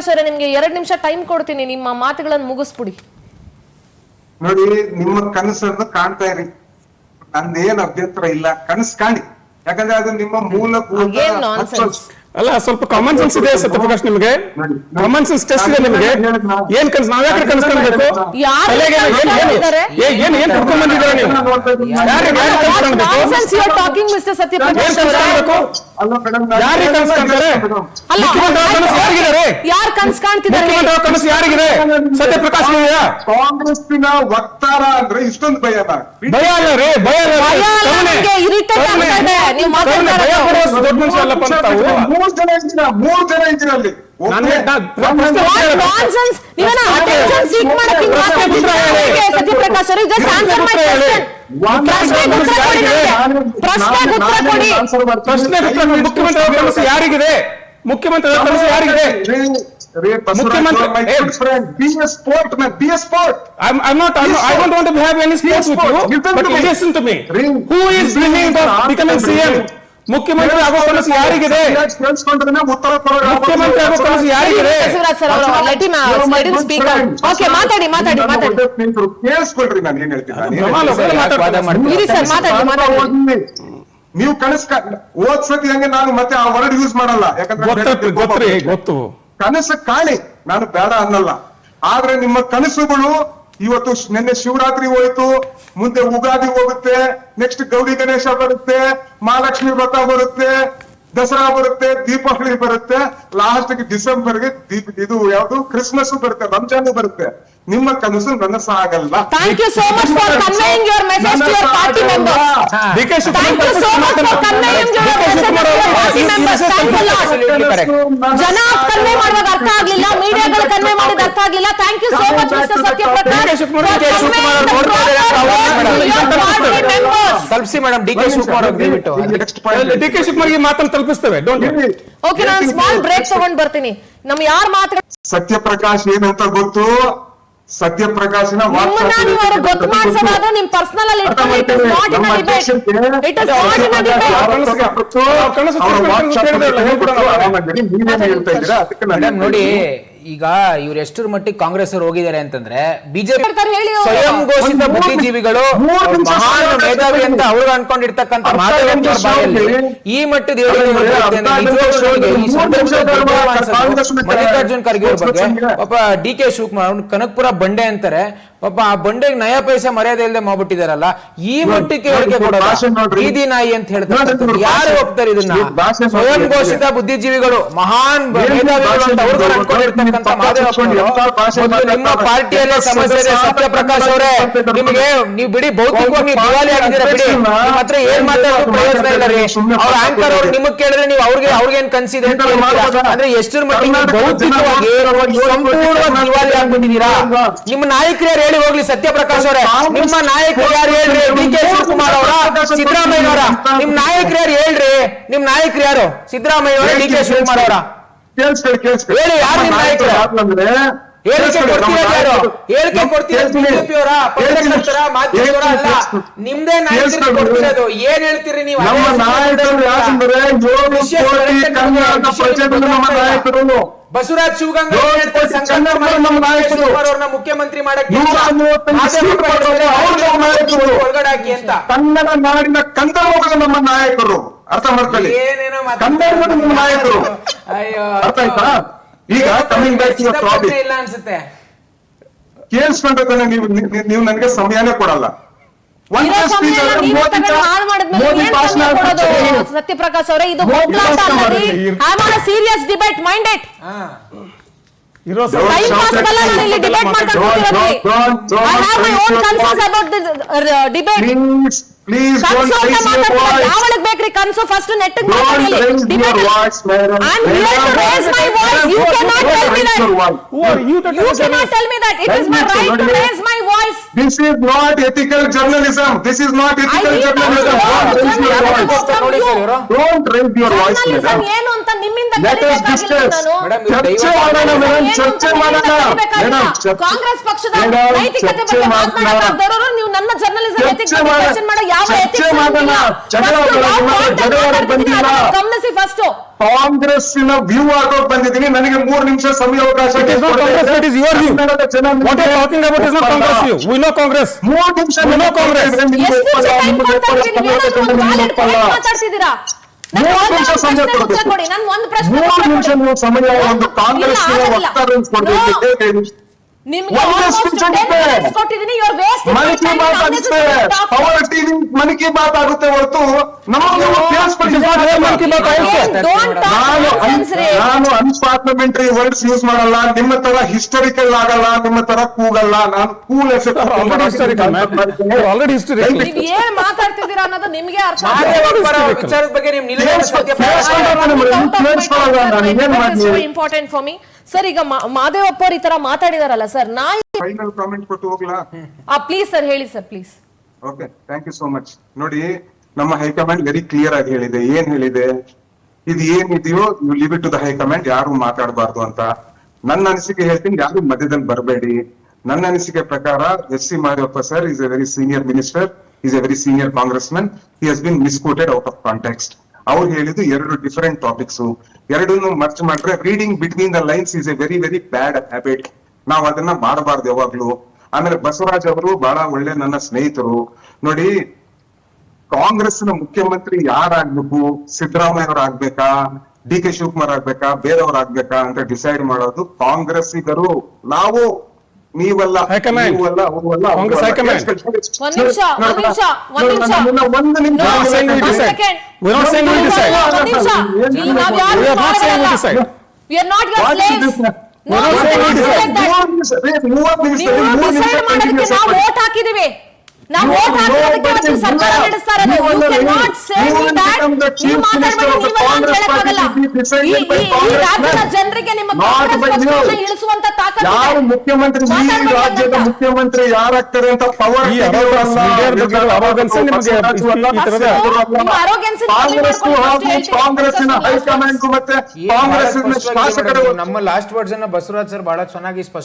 ಸತ್ಯಪ್ರಕಾಶ್ ಅವರೇ, ನಿಮ್ಗೆ 2 ನಿಮಿಷ ಟೈಮ್ ಕೊಡ್ತೀನಿ, ನಿಮ್ಮ ಮಾತುಗಳನ್ನು ಮುಗಿಸ್ಬಿಡಿ. ನೋಡಿ, ನಿಮ್ಮ ಕನಸನ್ನು ಕಾಣ್ತಾ ಇರಿ, ನಂದೇನ್ ಅಭ್ಯಂತರ ಇಲ್ಲ, ಕನಸು ಕಾಣಿ. ಯಾಕಂದ್ರೆ ಅದು ನಿಮ್ಮ ಮೂಲಭೂತ ಅಲ್ಲ, ಸ್ವಲ್ಪ ಕಾಮನ್ ಸೆನ್ಸ್ ಇದೆ ಸತ್ಯಪ್ರಕಾಶ್, ನಿಮಗೆ ಕಾಮನ್ ಸೆನ್ಸ್ ಟೆಸ್ಟ್ ಇದೆ ನಿಮಗೆ. ಏನ್ ಕನ್ಸ್ ನಾವ್ಯಾಕೆ ಕನ್ಸ್ ಕಾಣ್ಬೇಕು? ಏನ್ ಕರ್ಕೊಂಡ್ ಬಂದಿದ್ದೀರಾ ನೀವು? ಯಾರಿಗೆ ಕನ್ಸ್ ಕಾಣ್ತಾರೆ? ಯಾರು ಕನ್ಸ್ ಕಾಣ್ತಿದ್ದಾರೆ? ಕನಸು ಯಾರಿಗಿದೆ? ಸತ್ಯಪ್ರಕಾಶ್ ಕಾಂಗ್ರೆಸ್ಸಿನ ವಕ್ತಾರ ಅಂದ್ರೆ ಇಷ್ಟೊಂದು ಭಯ ಅಲ್ಲ ರೀ, ಭಯ ದೊಡ್ಡ ಮನುಷ್ಯ ಅಲ್ಲಪ್ಪ ಅಂತ ತಾವು. 3 ಜನ ಇದ್ರಲ್ಲಿ ಮುಖ್ಯಮಂತ್ರಿ ಯಾರಿಗಿದೆ? ಮುಖ್ಯಮಂತ್ರಿ ಕನಸು ಯಾರಿಗಿದೆ? I don't want to have any sports with you, but listen to me. Who is dreaming of becoming CM? ಮುಖ್ಯಮಂತ್ರಿ ಆಗೋ ಕನಸು ಯಾರಿಗಿದೆ? ಮುಖ್ಯಮಂತ್ರಿ ಆಗೋ ಕನಸು ಯಾರಿಗಿದೆ? ಕೇಳಿಸ್ಕೊಳ್ರಿ, ನಾನು ಏನ್ ಹೇಳ್ತೀನಿ. ನೀವು ಕನಸು ಓದ್ಸತಿ ಹಂಗೆ ನಾನು ಮತ್ತೆ ಆ ವರ್ಡ್ ಯೂಸ್ ಮಾಡಲ್ಲ, ಯಾಕಂದ್ರೆ ಗೊತ್ತು. ಕನಸು ಕಾಣಿ, ನಾನು ಬೇಡ ಅನ್ನಲ್ಲ. ಆದ್ರೆ ನಿಮ್ಮ ಕನಸುಗಳು ಇವತ್ತು ನಿನ್ನೆ ಶಿವರಾತ್ರಿ ಹೋಯ್ತು, ಮುಂದೆ ಉಗಾದಿ ಹೋಗುತ್ತೆ, ನೆಕ್ಸ್ಟ್ ಗೌರಿ ಗಣೇಶ ಬರುತ್ತೆ, ಮಹಾಲಕ್ಷ್ಮಿ ವ್ರತ ಬರುತ್ತೆ, ದಸರಾ ಬರುತ್ತೆ, ದೀಪಾವಳಿ ಬರುತ್ತೆ, ಲಾಸ್ಟ್ಗೆ ಡಿಸೆಂಬರ್ಗೆ ಇದು ಯಾವುದು ಕ್ರಿಸ್ಮಸ್ ಬರುತ್ತೆ, ರಂಜಾನ್ ಬರುತ್ತೆ. ನಿಮ್ಮ ಕನಸು ನನಸಾಗಲ್ಲ. Thank you so much for conveying your message to your party members. Thank you so much for conveying your message to your party members. Thanks a lot. ಜನ ಕನ್ವೆ ಮಾಡುವಾಗ ಅರ್ಥ ಆಗ್ಲಿಲ್ಲ, ಮೀಡಿಯಾಗಳು ಕನ್ವೆ ಮಾಡಿದ ಅರ್ಥ ಆಗ್ಲಿಲ್ಲ. Thank you so much Mr. Satyaprakash for ತಲುಪಿಸಿ madam. D K Shivakumar D K Shivakumar ಮಾತನ್ನು ತಲುಪಿಸ್ತೇವೆ. Okay, ನಾನು ಸ್ಮಾಲ್ ಬ್ರೇಕ್ ತಗೊಂಡ್ ಬರ್ತೀನಿ. ನಮ್ ಯಾರು ಮಾತ್ರ ಸತ್ಯಪ್ರಕಾಶ್ ಏನಂತ ಗೊತ್ತು? ಸತ್ಯಪ್ರಕಾಶಿನ ಗೊತ್ತು ಮಾಡಿಸೋದಾದ್ರೆ ನಿಮ್ ಪರ್ಸನಲ್ ಅಲ್ಲಿ ನೋಡಿ. ಈಗ ಇವ್ರು ಎಷ್ಟರ ಮಟ್ಟಿಗೆ ಕಾಂಗ್ರೆಸ್ ಅವರು ಹೋಗಿದ್ದಾರೆ ಅಂತಂದ್ರೆ, ಬಿಜೆಪಿ ಸ್ವಯಂ ಘೋಷಿತ ಬುದ್ಧಿಜೀವಿಗಳು ಮಹಾನ್ ಮೇಧಾವಿ ಅಂತ ಅವ್ರು ಅನ್ಕೊಂಡಿರ್ತಕ್ಕಂಥ ಮಾತಾಡೋದ್ರಲ್ಲಿ ಈ ಮಟ್ಟದ ಮಲ್ಲಿಕಾರ್ಜುನ್ ಖರ್ಗೆ ಅವ್ರ ಬಗ್ಗೆ ಪಾಪ ಡಿ ಕೆ ಶಿವಕುಮಾರ್ ಕನಕಪುರ ಬಂಡೆ ಅಂತಾರೆ. ಪಾಪ ಆ ಬಂಡೆಗೆ ನಯ ಪೈಸೆ ಮರ್ಯಾದೆ ಇಲ್ಲದೆ ಮಾಡ್ಬಿಟ್ಟಿದಾರಲ್ಲ, ಈ ಮಟ್ಟಕ್ಕೆ ಹೇಳಿಕೆ ಕೊಡೋದು ಬೀದಿ ನಾಯಿ ಅಂತ ಹೇಳ್ತಾರೆ. ಯಾರು ಹೋಗ್ತಾರೆ ಇದನ್ನ? ಸ್ವಯಂ ಘೋಷಿತ ಬುದ್ಧಿಜೀವಿಗಳು ಮಹಾನ್ ಮೇಧಾವಿಗಳು ಅಂತ ಅವ್ರು ಅನ್ಕೊಂಡಿರ್ತಾರೆ. ನಿಮ್ಮ ಪಾರ್ಟಿಯಲ್ಲೇ ಸಮಸ್ಯೆ ಇದೆ ಸತ್ಯಪ್ರಕಾಶ್ ಅವರೇ. ನಿಮಗೆ ನೀವು ಬಿಡಿ, ಭೌತಿಕವಾಗಿ ದಿವಾಲಿ ಆಗಿದ್ದೀರಾ ಬಿಡಿ. ನಿಮ್ಮ ಹತ್ರ ಏನ್ ಮಾತಾಡೋದು ಪ್ರಯೋಜನ ಇಲ್ಲ ರೀ. ಅವ್ರ ಆಂಕರ್ ಅವ್ರು ನಿಮಗ್ ಕೇಳಿದ್ರೆ ನೀವು ಅವ್ರಿಗೇನ್ ಕನ್ಸಿದೆ ಅಂತ ಅಂದ್ರೆ ಎಷ್ಟರ ಮಟ್ಟಿಗೆ ಭೌತಿಕವಾಗಿ ಸಂಪೂರ್ಣವಾಗಿ ದಿವಾಲಿ ಆಗ್ಬಿಟ್ಟಿದ್ದೀರಾ. ನಿಮ್ಮ ನಾಯಕರು ಯಾರು ಹೇಳಿ ಹೋಗ್ಲಿ ಸತ್ಯಪ್ರಕಾಶ್ ಅವರೇ? ನಿಮ್ಮ ನಾಯಕರು ಯಾರು ಹೇಳ್ರಿ? ಡಿ ಕೆ ಶಿವಕುಮಾರ್ ಅವರ, ಸಿದ್ದರಾಮಯ್ಯ ಅವರ? ನಿಮ್ ನಾಯಕರು ಯಾರು ಹೇಳ್ರಿ? ನಿಮ್ ನಾಯಕರು ಯಾರು? ಸಿದ್ದರಾಮಯ್ಯ ಅವರ, ಡಿ ಕೆ ಶಿವಕುಮಾರ್ ಅವರ? ಹೇಳಿ, ಯಾರು ನಿಮ್ಮ ನಾಯಕರು? ಹೇಳಿಕೆ ಕೊಡ್ತಿರೋದು ಬಿಜೆಪಿ ಅವರ, ಪತ್ರಕರ್ತರ, ಮಾಧ್ಯಮದವರ ಅಲ್ಲ, ನಿಮ್ದೇ ನಾಯಕರಿಗೆ ಕೊಡ್ತಿರೋದು. ಏನ್ ಹೇಳ್ತೀರಿ ನೀವು? ಬಸವರಾಜ್ ಶಿವಗಂಗಾ ಅವ್ರನ್ನ ಮುಖ್ಯಮಂತ್ರಿ ಮಾಡಕ್ಕೆ ಒಳಗಡೆ ಹಾಕಿ ಅಂತ. ಕನ್ನಡ ನಾಡಿನ ಕಂದಮೋಗದ ನಮ್ಮ ನಾಯಕರು, ಅರ್ಥ ಮಾಡ್ಕೊಳ್ಳಿ. ಕನ್ನಡ ನಮ್ಮ ನಾಯಕರು, ಅರ್ಥ ಆಯ್ತಾ? ಈಗ coming back to the topic ಇಲ್ಲ ಅನ್ಸುತ್ತೆ. ಕೇಳಿಸ್ಕೊಂಡ್ರೆ ನೀವು ನನಗೆ ಸಮಯನೇ ಕೊಡಲ್ಲ. ಸತ್ಯಪ್ರಕಾಶ್ ಅವರೇ, ಇದು serious debate, mind it. Please don't raise your voice. ಯಾವಳಿಗೆ ಬೇಕ್ರಿ ಕನ್ಸು? ಫಸ್ಟ್ ನೆಟ್ಟಿಗೆ ಮಾತಾಡಿ. I'm here to raise my voice. You cannot tell me that. You cannot tell me that. It is my right to raise my voice. This is not ethical journalism. This is not ethical journalism. Don't raise your voice. Journalism ಏನು ಅಂತ ನಿಮ್ಮಿಂದ ಕಲಿಬೇಕಾಗಿಲ್ಲ ನಾನು. ಚರ್ಚೆ ಮಾಡೋಣ. ಕಾಂಗ್ರೆಸ್ ಪಕ್ಷದ ನೈತಿಕತೆ ಬಗ್ಗೆ ಮಾತನಾಡೋರು ನೀವು ನನ್ನ ಜರ್ನಲಿಸಂ ಎಥಿಕ್ಸ್ ಕ್ವೆಶ್ಚನ್ ಮಾಡೋ ಯಾವ ಎಥಿಕ್ಸ್ ಗಮನಿಸಿ. ಫಸ್ಟ್ ಕಾಂಗ್ರೆಸ್ಸಿನ ವ್ಯೂ ಆಗೋಕ್ ಬಂದಿದ್ದೀನಿ. ನನಗೆ 3 ನಿಮಿಷ ಸಮಯಾವಕಾಶ It is not Congress, it is your view. ಕನ್ನಡದ ಜನ What you are talking about is not Congress view. We know Congress. 3 ನಿಮಿಷ We know Congress. ಎಷ್ಟು ನಿಮಿಷ time ಕೊಡ್ತಾ ಇದ್ದೀನಿ? ನೀವೇನಾದ್ರೂ ಒಂದು valid point ಮಾತಾಡ್ತಿದ್ದೀರಾ? ನಂಗೆ 3 ನಿಮಿಷ ಒಂದು ಸಮಯ ಪ್ರಶ್ನೆ ಉತ್ತರ ಕೊಡ್ಬೇಕು. ಕೊಡಿ. ನಾನು ಒಂದು ಪ್ರಶ್ನೆ 3 ನಿಮಿಷ ನೀವು ಸಮಯ ಒಂದು ಇಲ್ಲ, ಕಾಂಗ್ರೆಸ್ಸಿನ ಆಗಲ್ಲ. ವಕ್ತಾರನ್ನು ಕೊಡ್ಬೇಕು. ನಿಮ್ಗೆ ಒಂದು almost speech 10 ಆಗುತ್ತೆ. minutes ಕೊಟ್ಟಿದ್ದೀನಿ. You are wasting Mann my Ki time. Baat Now ಆಗುತ್ತೆ, this is talk. Power TV Mann Ki Baat ಆಗುತ್ತೆ ಹೊರತು ನಮಗೆ It is not your Mann Ki Baat also. Don't talk nonsense, ರೀ. ನಾನು ಅನ್ಪಾರ್ಲಿಮೆಂಟರಿ ವರ್ಡ್ಸ್ ಯೂಸ್ ಮಾಡಲ್ಲ, ನಿಮ್ಮ ತರ ಹಿಸ್ಟರಿಕಲ್ ಆಗಲ್ಲ, ನಿಮ್ಮ ತರ ಕೂಗಲ್ಲ. ನಾನು cool Already historical, man. You're already historical. ನೀವ್ ಏನ್ ಮಾತಾಡ್ತಿದ್ದೀರಾ ಅನ್ನೋದು ನಿಮ್ಗೆ ಅರ್ಥ ವಿಚಾರದ ಬಗ್ಗೆ ನಿಮ್ ನಿಲುವು ಇಂಪಾರ್ಟೆಂಟ್ ಫಾರ್ ಮಿ. ಸರ್, ಈಗ ಮಾದೇವಪ್ಪ ಅವ್ರು ಈ ತರ ಮಾತಾಡಿದಾರಲ್ಲ ಸರ್, ಫೈನಲ್ ಕಾಮೆಂಟ್ ಕೊಟ್ಟು ಹೋಗ್ಲಾ? ಪ್ಲೀಸ್ ಸರ್ ಹೇಳಿ sir, please. Okay, thank you so much. ನೋಡಿ, ನಮ್ಮ ಹೈಕಮಾಂಡ್ ವೆರಿ ಕ್ಲಿಯರ್ ಆಗಿ ಹೇಳಿದೆ. ಏನ್ ಹೇಳಿದೆ? ಇದು ಏನಿದೆಯೋ you leave it to the high command, ಯಾರು ಮಾತಾಡಬಾರ್ದು ಅಂತ. ನನ್ನ ಅನಿಸಿಕೆ ಹೇಳ್ತೀನಿ, ಯಾರು ಮಧ್ಯದಲ್ಲಿ ಬರಬೇಡಿ. ನನ್ನ ಅನಿಸಿಕೆ ಪ್ರಕಾರ S C Mahadevappa sir is a very senior minister, is a very senior Congress man. He has been misquoted out of context. ಅವ್ರು ಹೇಳಿದ್ದು 2 ಡಿಫರೆಂಟ್ ಟಾಪಿಕ್ಸ್. ಎರಡನ್ನು ಮರ್ಚ್ ಮಾಡ್ರೆ reading between the lines is a very very bad habit. ನಾವು ಅದನ್ನ ಮಾಡಬಾರ್ದು ಯಾವಾಗ್ಲೂ. ಆಮೇಲೆ ಬಸವರಾಜ್ ಅವರು ಬಹಳ ಒಳ್ಳೆ ನನ್ನ ಸ್ನೇಹಿತರು. ನೋಡಿ, ಕಾಂಗ್ರೆಸ್ನ ಮುಖ್ಯಮಂತ್ರಿ ಯಾರಾಗ್ಬೇಕು, ಸಿದ್ದರಾಮಯ್ಯ ಅವ್ರು ಆಗ್ಬೇಕಾ, ಡಿ ಕೆ ಶಿವಕುಮಾರ್ ಆಗ್ಬೇಕಾ, ಬೇರೆಯವ್ರು ಆಗ್ಬೇಕಾ ಅಂತ ಡಿಸೈಡ್ ಮಾಡೋದು ಕಾಂಗ್ರೆಸ್ಸಿಗರು. ನಾವು ನೀವಲ್ಲ, ಹೈಕಮಾಂಡ್. ನೀವಲ್ಲ, ಅವರಲ್ಲ, ಕಾಂಗ್ರೆಸ್ ಹೈಕಮಾಂಡ್. ಒಂದ್ ನಿಮಿಷ. ಒಂದು ನಿಮಿಷ. We're not saying we decide. We're not saying we decide. We are not saying we decide. We are not your slaves. No, We're not saying we decide. ನೀವು ಡಿಸೈಡ್ ಮಾಡೋದಕ್ಕೆ ನಾವು ವೋಟ್ ಹಾಕಿದೀವಿ. ನಾವು ವೋಟ್ ಹಾಕಿರೋದಕ್ಕೆ ಇವತ್ತು ಸರ್ಕಾರ ನಡೆಸ್ತಾ ಇರೋದು. You cannot say me that. ನೀವು ಮಾತಾಡ್ಬೇಡಿ, ನೀವಲ್ಲ ಅಂತ ಹೇಳಕ್ಕಾಗಲ್ಲ. ಈ ರಾಜ್ಯದ ಜನರಿಗೆ ನಿಮ್ಮ ಕಾಂಗ್ರೆಸ್ ಪಕ್ಷವನ್ನು ಇಳಿಸುವಂತ ತಾಕತ್ತು ಯಾರು ಮುಖ್ಯಮಂತ್ರಿ, ಈ ರಾಜ್ಯದ ಮುಖ್ಯಮಂತ್ರಿ ಯಾರಾಗ್ತಾರೆ ಅಂತ ಪವರ್ ಈ arrogance, leader ಬಗ್ಗೆ arrogance ನಿಮಗೆ ಈ ತರದ ಕಾಂಗ್ರೆಸ್ಸಿನ ಹೈಕಮಾಂಡ್ ಮತ್ತೆ ಕಾಂಗ್ರೆಸ್ಸಿನ ಶಾಸಕರು. ನಮ್ಮ ಲಾಸ್ಟ್ ವರ್ಡ್ಸ್ ಅನ್ನ ಬಸವರಾಜ್ ಸರ್ ಬಹಳ ಚೆನ್ನಾಗಿ ಸ್ಪಷ್ಟ